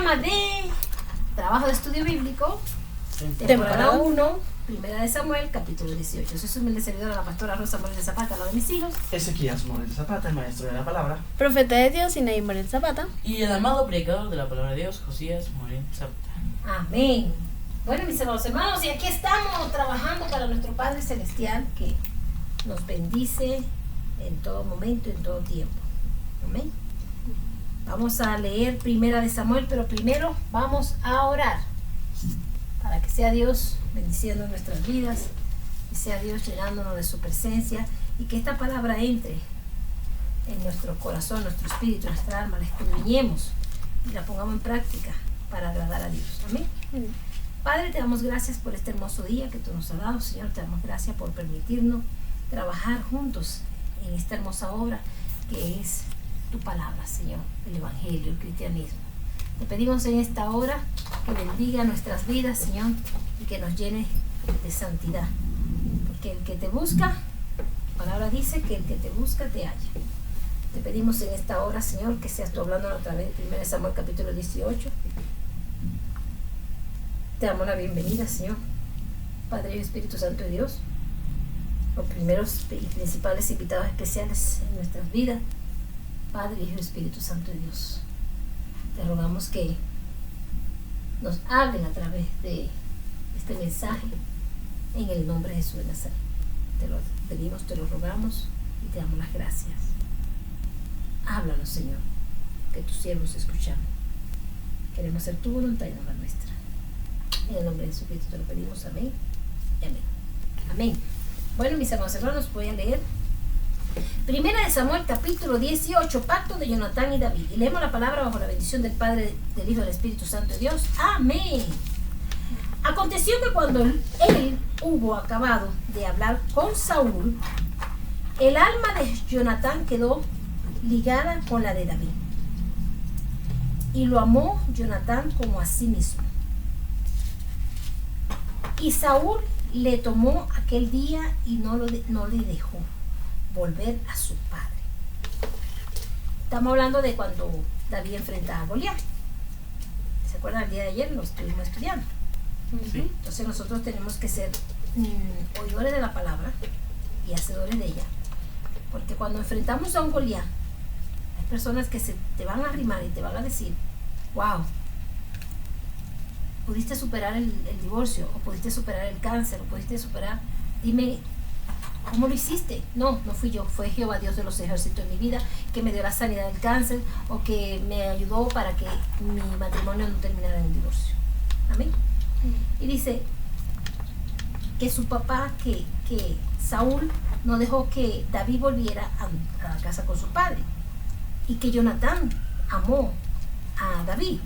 programa de trabajo de estudio bíblico, temporada 1, Primera de Samuel, capítulo 18. Soy su humilde servidora, la pastora Rosa Morel Zapata, la de mis hijos. Ezequías Morel Zapata, el maestro de la palabra. Profeta de Dios, Sinaí Morel Zapata. Y el amado predicador de la palabra de Dios, Josías Morel Zapata. Amén. Bueno, mis amados hermanos, y aquí estamos trabajando para nuestro Padre Celestial, que nos bendice en todo momento, en todo tiempo. Amén. Vamos a leer Primera de Samuel, pero primero vamos a orar para que sea Dios bendiciendo nuestras vidas y sea Dios llenándonos de su presencia y que esta palabra entre en nuestro corazón, nuestro espíritu, nuestra alma, la escudriñemos y la pongamos en práctica para agradar a Dios. Amén. Padre, te damos gracias por este hermoso día que tú nos has dado. Señor, te damos gracias por permitirnos trabajar juntos en esta hermosa obra que es tu palabra, Señor, el evangelio, el cristianismo. Te pedimos en esta hora que bendiga nuestras vidas, Señor, y que nos llene de santidad. Porque el que te busca, la palabra dice que el que te busca te halla. Te pedimos en esta hora, Señor, que seas tú hablando a través de 1 Samuel capítulo 18. Te damos la bienvenida, Señor, Padre y Espíritu Santo de Dios, los primeros y principales invitados especiales en nuestras vidas, Padre, Hijo y Espíritu Santo de Dios. Te rogamos que nos hablen a través de este mensaje en el nombre de Jesús de Nazaret. Te lo pedimos, te lo rogamos y te damos las gracias. Háblanos, Señor, que tus siervos escuchamos. Queremos hacer tu voluntad y no la nuestra. En el nombre de Jesucristo te lo pedimos, amén y amén. Amén. Bueno, mis amados hermanos, voy a leer Primera de Samuel capítulo 18, pacto de Jonatán y David. Y leemos la palabra bajo la bendición del Padre, del Hijo y del Espíritu Santo de Dios. Amén. Aconteció que cuando él hubo acabado de hablar con Saúl, el alma de Jonatán quedó ligada con la de David. Y lo amó Jonatán como a sí mismo. Y Saúl le tomó aquel día y no le dejó volver a su padre. Estamos hablando de cuando David enfrentaba a Goliat. ¿Se acuerdan? El día de ayer lo estuvimos estudiando. Sí. Entonces nosotros tenemos que ser oidores de la palabra y hacedores de ella. Porque cuando enfrentamos a un Goliat, hay personas que se te van a arrimar y te van a decir, wow, pudiste superar el divorcio, o pudiste superar el cáncer, o pudiste superar, dime, ¿cómo lo hiciste? No fui yo, fue Jehová Dios de los ejércitos en mi vida que me dio la sanidad del cáncer o que me ayudó para que mi matrimonio no terminara en el divorcio. Amén. Y dice que su papá, que Saúl no dejó que David volviera a la casa con su padre y que Jonatán amó a David.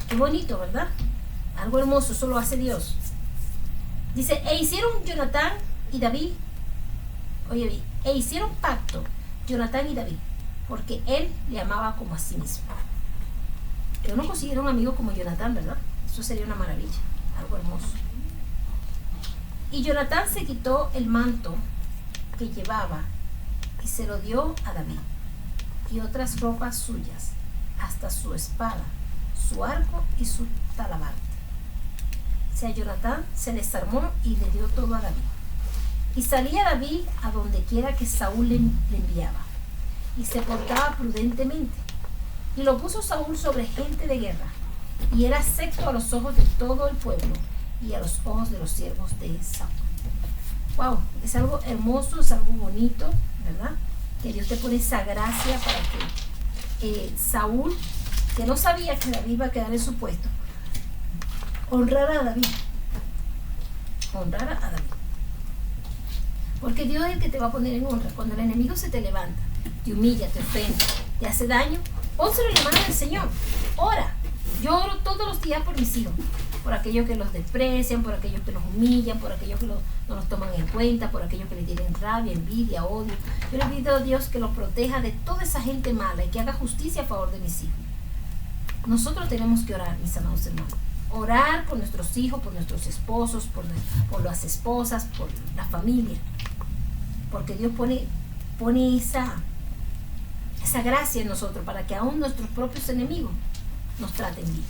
Qué bonito, ¿verdad? Algo hermoso, eso lo hace Dios. Dice, e hicieron Jonatán y David, e hicieron pacto, Jonatán y David, porque él le amaba como a sí mismo. Que uno consiguiera un amigo como Jonatán, ¿verdad? Eso sería una maravilla, algo hermoso. Y Jonatán se quitó el manto que llevaba y se lo dio a David, y otras ropas suyas, hasta su espada, su arco y su talabarte. O sea, Jonatán se desarmó y le dio todo a David. Y salía David a donde quiera que Saúl le enviaba, y se portaba prudentemente. Y lo puso Saúl sobre gente de guerra, y era acepto a los ojos de todo el pueblo y a los ojos de los siervos de Saúl. Wow, es algo hermoso, es algo bonito, ¿verdad? Que Dios te pone esa gracia para que Saúl, que no sabía que David iba a quedar en su puesto, honrara a David. Honrara a David. Porque Dios es el que te va a poner en honra. Cuando el enemigo se te levanta, te humilla, te ofende, te hace daño, pónselo en la mano del Señor. Ora. Yo oro todos los días por mis hijos, por aquellos que los desprecian, por aquellos que los humillan, por aquellos que no los toman en cuenta, por aquellos que le tienen rabia, envidia, odio. Yo le pido a Dios que los proteja de toda esa gente mala y que haga justicia a favor de mis hijos. Nosotros tenemos que orar, mis amados hermanos. Orar por nuestros hijos, por nuestros esposos, por las esposas, por la familia. Porque Dios pone esa gracia en nosotros para que aún nuestros propios enemigos nos traten bien.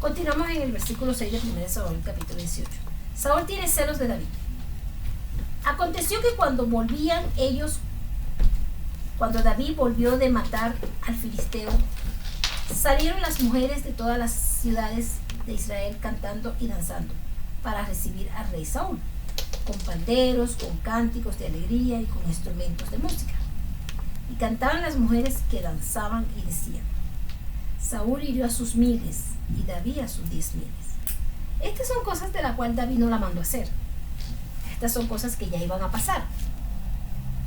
Continuamos en el versículo 6 de 1 Saúl, capítulo 18. Saúl tiene celos de David. Aconteció que cuando David volvió de matar al filisteo, salieron las mujeres de todas las ciudades de Israel cantando y danzando para recibir al rey Saúl, con panderos, con cánticos de alegría y con instrumentos de música. Y cantaban las mujeres que danzaban y decían: Saúl hirió a sus miles y David a sus 10,000. Estas son cosas de las cuales David no la mandó a hacer. Estas son cosas que ya iban a pasar.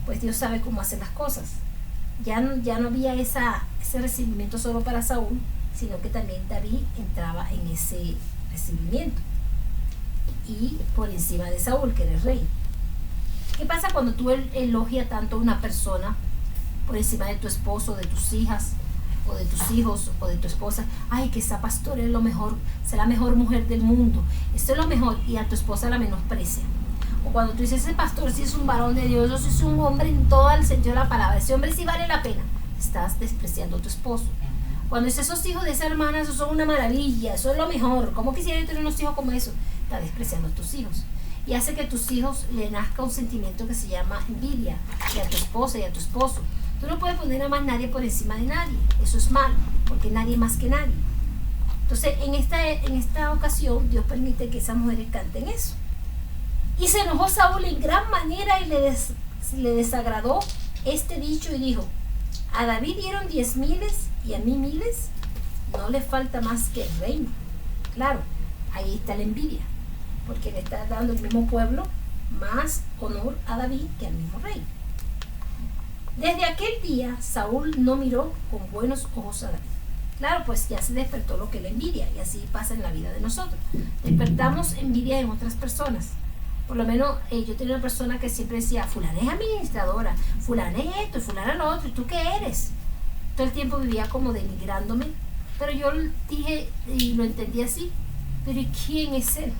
Pues Dios sabe cómo hacer las cosas. Ya no había ese recibimiento solo para Saúl, sino que también David entraba en ese recibimiento. Y por encima de Saúl, que era el rey. ¿Qué pasa cuando tú elogias tanto a una persona por encima de tu esposo, de tus hijas, o de tus hijos, o de tu esposa? Ay, que esa pastora es lo mejor, es la mejor mujer del mundo, esto es lo mejor, y a tu esposa la menosprecia. O cuando tú dices, ese pastor sí es un varón de Dios, eso sí es un hombre en todo el sentido de la palabra, ese hombre sí vale la pena, estás despreciando a tu esposo. Cuando dices, esos hijos de esa hermana, esos son una maravilla, eso es lo mejor, ¿cómo quisiera yo tener unos hijos como eso? Estás despreciando a tus hijos. Y hace que a tus hijos le nazca un sentimiento que se llama envidia, y a tu esposa y a tu esposo. Tú no puedes poner a más nadie por encima de nadie, eso es malo, porque nadie es más que nadie. Entonces, en esta ocasión, Dios permite que esas mujeres canten eso. Y se enojó Saúl en gran manera y le desagradó este dicho y dijo: a David dieron 10,000 y a mí 1,000, no le falta más que el reino. Claro, ahí está la envidia, porque le está dando el mismo pueblo más honor a David que al mismo rey. Desde aquel día Saúl no miró con buenos ojos a David. Claro, pues ya se despertó lo que es la envidia, y así pasa en la vida de nosotros. Despertamos envidia en otras personas. Por lo menos yo tenía una persona que siempre decía: fulana es administradora, fulana es esto, fulana lo otro, ¿y tú qué eres? Todo el tiempo vivía como denigrándome, pero yo dije y lo entendí así: pero ¿y quién es él?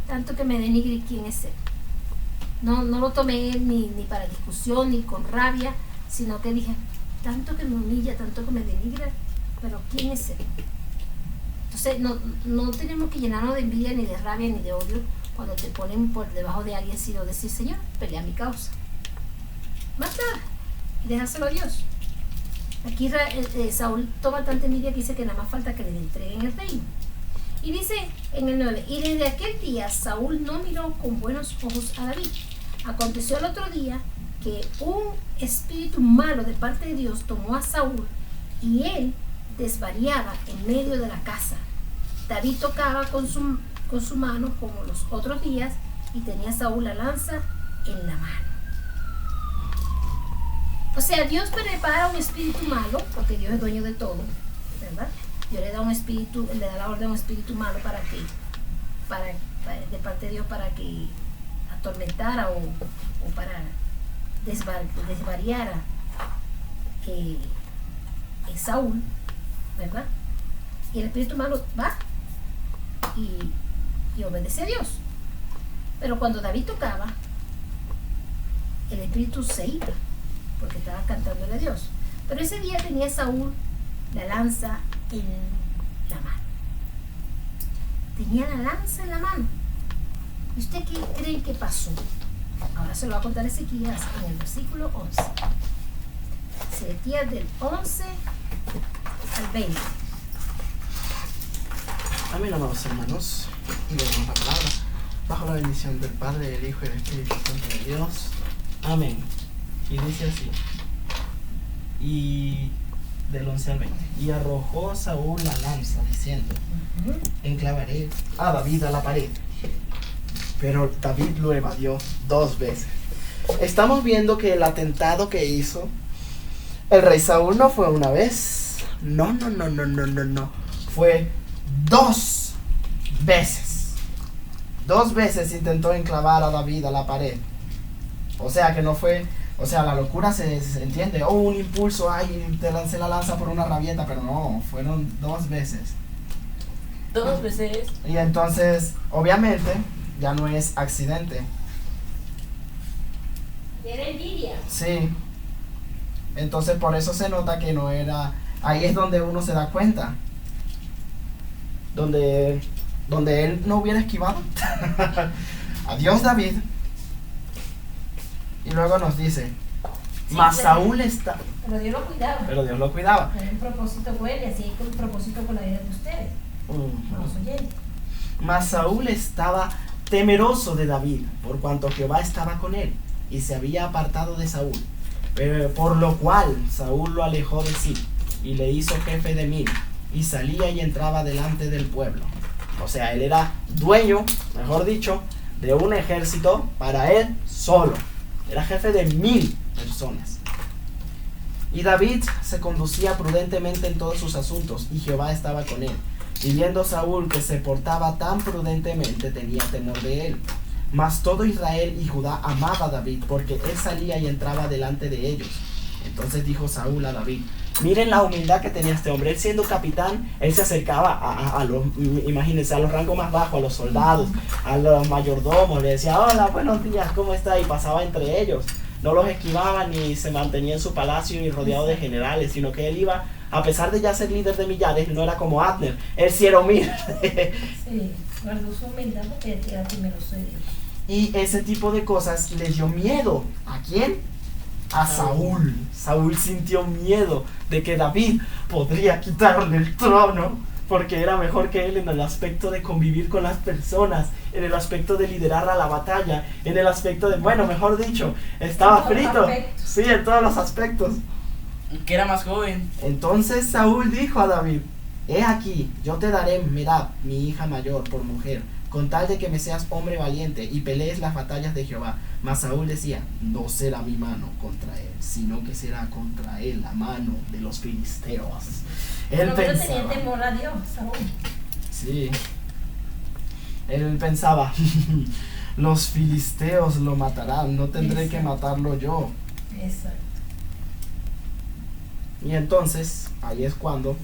Tanto que me denigre, ¿quién es él? No lo tomé ni para discusión, ni con rabia, sino que dije: tanto que me humilla, tanto que me denigra, pero ¿quién es él? Entonces no tenemos que llenarnos de envidia, ni de rabia, ni de odio cuando te ponen por debajo de alguien, sino decir: Señor, pelea mi causa. Más nada, y dejárselo a Dios. Aquí Saúl toma tanta envidia que dice que nada más falta que le entreguen el reino. Y dice en el 9: y desde aquel día Saúl no miró con buenos ojos a David. Aconteció el otro día que un espíritu malo de parte de Dios tomó a Saúl, y él desvariaba en medio de la casa. David tocaba con su mano como los otros días, y tenía Saúl la lanza en la mano. O sea, Dios prepara un espíritu malo, porque Dios es dueño de todo, ¿verdad? Dios le da la orden a un espíritu malo de parte de Dios, para que atormentara o para desvariara Saúl, ¿verdad? Y el espíritu malo va y obedece a Dios. Pero cuando David tocaba, el espíritu se iba, porque estaba cantándole a Dios. Pero ese día tenía Saúl la lanza en la mano. Tenía la lanza en la mano. ¿Y usted qué cree que pasó? Ahora se lo va a contar Ezequías en el versículo 11. Ezequías del 11 al 20. Amén, amados hermanos, y leemos la palabra bajo la bendición del Padre, del Hijo y del Espíritu Santo de Dios. Amén. Y dice así, y del 11 al 20: y arrojó Saúl la lanza, diciendo: enclavaré a David a la pared. Pero David lo evadió 2 veces. Estamos viendo que el atentado que hizo el rey Saúl no fue una vez. No. Fue 2 veces. 2 veces intentó enclavar a David a la pared. O sea que no fue, la locura se entiende. Un impulso, ay, te lancé la lanza por una rabieta, pero no, fueron 2 veces. 2 veces. Y entonces, obviamente, ya no es accidente. Era envidia. Sí. Entonces por eso se nota que no era ahí es donde uno se da cuenta. Donde él no hubiera esquivado. Adiós, David. Y luego nos dice, Sí, mas pero- Saúl está... Pero Dios lo cuidaba. Pero Dios lo cuidaba. Hay un propósito con él y así hay un propósito con la vida de ustedes, con los oyentes. Mas Saúl estaba temeroso de David, por cuanto Jehová estaba con él, y se había apartado de Saúl. Por lo cual Saúl lo alejó de sí, y le hizo jefe de 1000, y salía y entraba delante del pueblo. O sea, él era dueño, mejor dicho, de un ejército para él solo. Era jefe de 1000 personas. Y David se conducía prudentemente en todos sus asuntos, y Jehová estaba con él. Y viendo Saúl que se portaba tan prudentemente, tenía temor de él. Mas todo Israel y Judá amaba a David, porque él salía y entraba delante de ellos. Entonces dijo Saúl a David, miren la humildad que tenía este hombre. Él siendo capitán, él se acercaba a los, imagínense, a los rangos más bajos, a los soldados, a los mayordomos. Le decía, hola, buenos días, ¿cómo está? Y pasaba entre ellos. No los esquivaba ni se mantenía en su palacio y rodeado de generales, sino que él iba, a pesar de ya ser líder de millares, no era como Abner. Él sí era humilde. Sí, guardó su humildad porque era temeroso de Dios. Y ese tipo de cosas le dio miedo. ¿A quién? A Saúl. Saúl sintió miedo de que David podría quitarle el trono, porque era mejor que él en el aspecto de convivir con las personas, en el aspecto de liderar a la batalla, en el aspecto de, bueno, mejor dicho, estaba En todos los frito. aspectos. Sí, en todos los aspectos. Que era más joven. Entonces Saúl dijo a David, he aquí, yo te daré Merab, mi hija mayor, por mujer, con tal de que me seas hombre valiente y pelees las batallas de Jehová. Mas Saúl decía, no será mi mano contra él, sino que será contra él la mano de los filisteos. Él Pero tenía pensaba, temor a Dios, Saúl. sí, él pensaba, los filisteos lo matarán, no tendré que matarlo yo. Exacto. Y entonces, ahí es cuando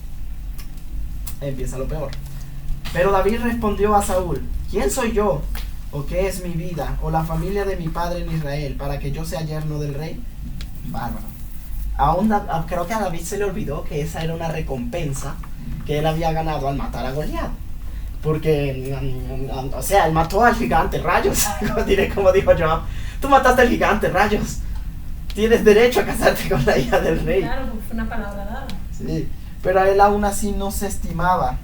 empieza lo peor. Pero David respondió a Saúl, ¿quién soy yo? ¿O qué es mi vida? ¿O la familia de mi padre en Israel para que yo sea yerno del rey? Bárbaro. Creo que a David se le olvidó que esa era una recompensa que él había ganado al matar a Goliat. Porque, o sea, él mató al gigante, rayos. Diré como dijo Joab, tú mataste al gigante, rayos. Tienes derecho a casarte con la hija del rey. Claro, porque fue una palabra dada. Sí, pero él aún así no se estimaba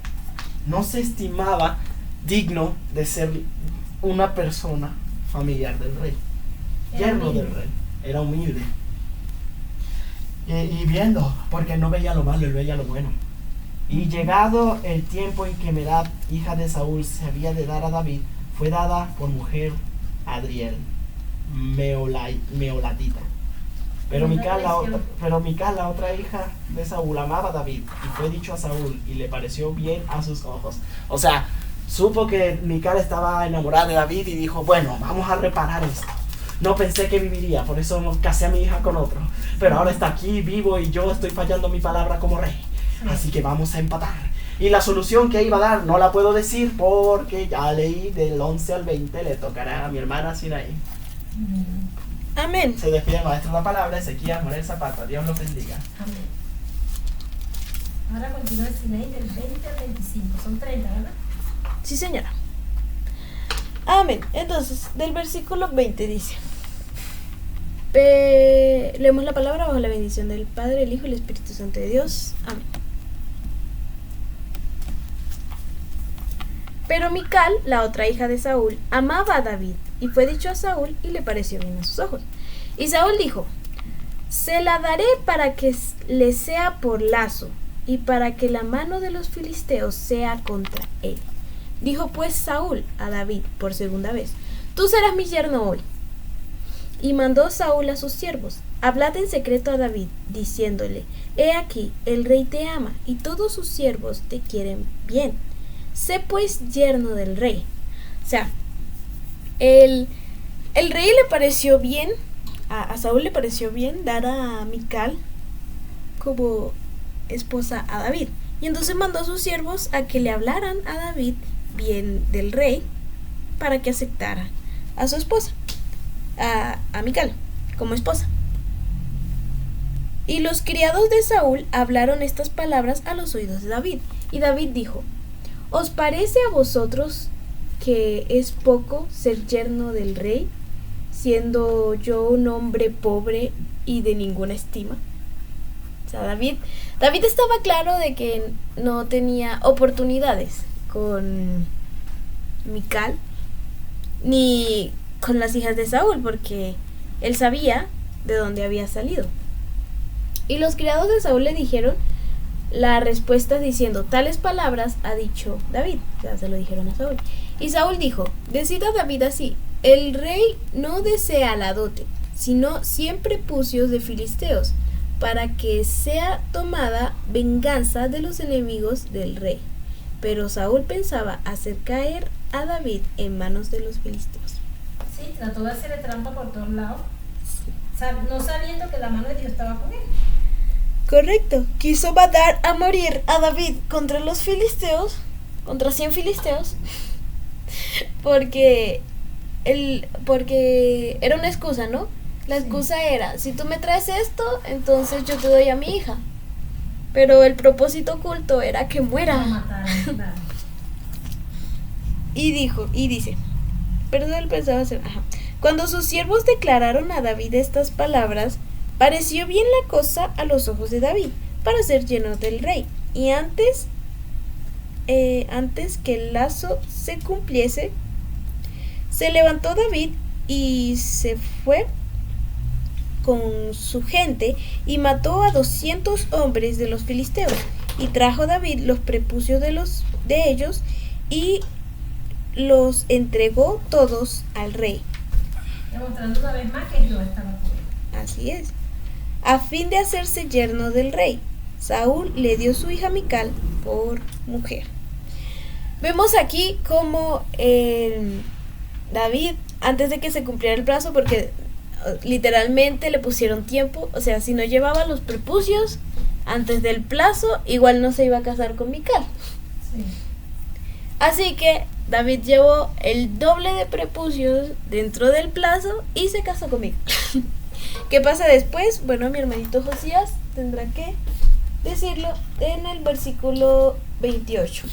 digno de ser una persona familiar del rey, Era yerno humilde. del rey, era humilde. Y viendo, porque no veía lo malo, él veía lo bueno. Y llegado el tiempo en que Merab, hija de Saúl, se había de dar a David, fue dada por mujer a Adriel, meolatita. Pero Mical, la otra hija de Saúl, amaba a David, y fue dicho a Saúl, y le pareció bien a sus ojos. O sea, supo que Mical estaba enamorada de David y dijo, bueno, vamos a reparar esto. No pensé que viviría, por eso casé a mi hija con otro. Pero ahora está aquí, vivo, y yo estoy fallando mi palabra como rey. Así que vamos a empatar. Y la solución que iba a dar no la puedo decir porque ya leí del 11 al 20, le tocará a mi hermana Sinaí. Amén. Se despide el maestro de la palabra, Ezequías Morel Zapata. Dios los bendiga. Amén. Ahora continúa el Sinaí del 20 al 25. Son 30, ¿verdad? Sí, señora. Amén. Entonces, del versículo 20 dice: leemos la palabra bajo la bendición del Padre, el Hijo y el Espíritu Santo de Dios. Amén. Pero Mical, la otra hija de Saúl, amaba a David, y fue dicho a Saúl, y le pareció bien a sus ojos. Y Saúl dijo: se la daré para que le sea por lazo, y para que la mano de los filisteos sea contra él. Dijo pues Saúl a David por segunda vez: tú serás mi yerno hoy. Y mandó Saúl a sus siervos: hablad en secreto a David, diciéndole: he aquí, el rey te ama, y todos sus siervos te quieren bien. Sé pues yerno del rey. O sea, el rey le pareció bien, a Saúl le pareció bien dar a Mical como esposa a David. Y entonces mandó a sus siervos a que le hablaran a David bien del rey para que aceptara a su esposa, a Mical, como esposa. Y los criados de Saúl hablaron estas palabras a los oídos de David. Y David dijo: ¿Os parece a vosotros que es poco ser yerno del rey, siendo yo un hombre pobre y de ninguna estima? O sea, David estaba claro de que no tenía oportunidades con Mical ni con las hijas de Saúl, porque él sabía de dónde había salido. Y los criados de Saúl le dijeron la respuesta diciendo: tales palabras ha dicho David. O sea, se lo dijeron a Saúl. Y Saúl dijo: decid a David así: el rey no desea la dote, sino 100 prepucios de filisteos, para que sea tomada venganza de los enemigos del rey. Pero Saúl pensaba hacer caer a David en manos de los filisteos. Sí, trató de hacerle trampa por todos lados, no sabiendo que la mano de Dios estaba con él. Correcto. Quiso matar a morir a David contra los filisteos, contra 100 filisteos, porque era una excusa, ¿no? La excusa era: si tú me traes esto, entonces yo te doy a mi hija. Pero el propósito oculto era que muera. No mataron, claro. Y dice, perdón, él pensaba hacer, cuando sus siervos declararon a David estas palabras, pareció bien la cosa a los ojos de David para ser lleno del rey. Y antes que el lazo se cumpliese, se levantó David y se fue con su gente y mató a 200 hombres de los filisteos. Y trajo David los prepucios de ellos y los entregó todos al rey. Demostrando una vez más que Dios estaba con él. Así es. A fin de hacerse yerno del rey, Saúl le dio su hija Mical por mujer. Vemos aquí como David, antes de que se cumpliera el plazo, porque literalmente le pusieron tiempo, o sea, si no llevaba los prepucios antes del plazo, igual no se iba a casar con Mical. Sí. Así que David llevó el doble de prepucios dentro del plazo y se casó con Mical. ¿Qué pasa después? Bueno, mi hermanito Josías tendrá que decirlo en el versículo 28.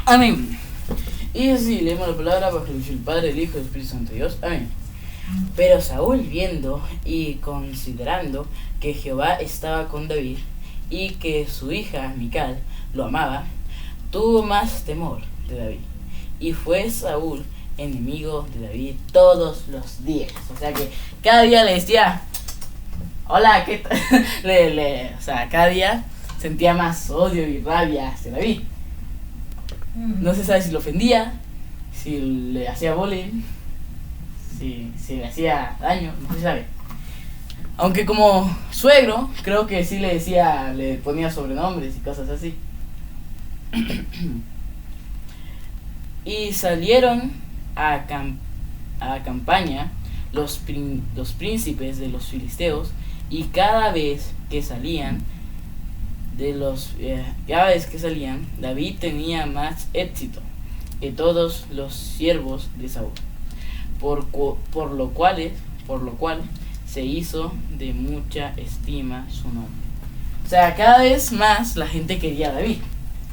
Amén. Y así leemos la palabra bajo el Padre, el Hijo y el Espíritu Santo de Dios. Amén. Pero Saúl, viendo y considerando que Jehová estaba con David y que su hija Mical lo amaba, tuvo más temor de David. Y fue Saúl enemigo de David todos los días. O sea que cada día le decía: hola, ¿qué tal? O sea, cada día sentía más odio y rabia hacia David. No se sabe si lo ofendía, si le hacía bullying, si le hacía daño, no se sabe. Aunque como suegro, creo que sí le ponía sobrenombres y cosas así. Y salieron a campaña los príncipes de los filisteos, y cada vez que salían, David tenía más éxito que todos los siervos de Saúl, por lo cual se hizo de mucha estima su nombre. O sea, cada vez más la gente quería a David.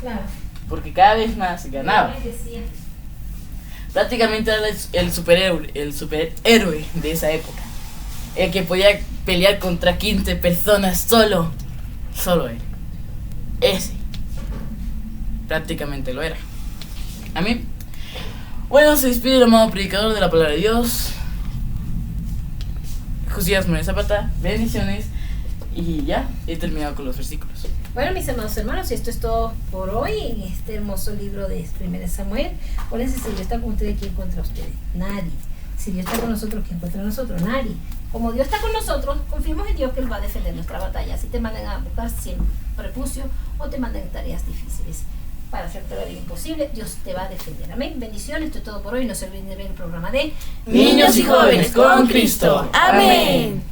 Claro. Porque cada vez más ganaba. Decía. Prácticamente era el superhéroe de esa época. El que podía pelear contra 15 personas solo él. Ese. Prácticamente lo era. Amén. Bueno, se despide el amado predicador de la palabra de Dios, Josías Moreno Zapata. Bendiciones. Y ya, he terminado con los versículos. Bueno, mis amados hermanos, y esto es todo por hoy en este hermoso libro de 1 Samuel. Acuérdense, si Dios está con ustedes, ¿quién contra ustedes? Nadie. Si Dios está con nosotros, ¿quién contra nosotros? Nadie. Como Dios está con nosotros, confiemos en Dios que Él va a defender nuestra batalla. Si te mandan a buscar 100 prepucios o te mandan tareas difíciles para hacerte la vida imposible, Dios te va a defender. Amén. Bendiciones, esto es todo por hoy. No se olviden de ver el programa de Niños y Jóvenes con Cristo. Amén.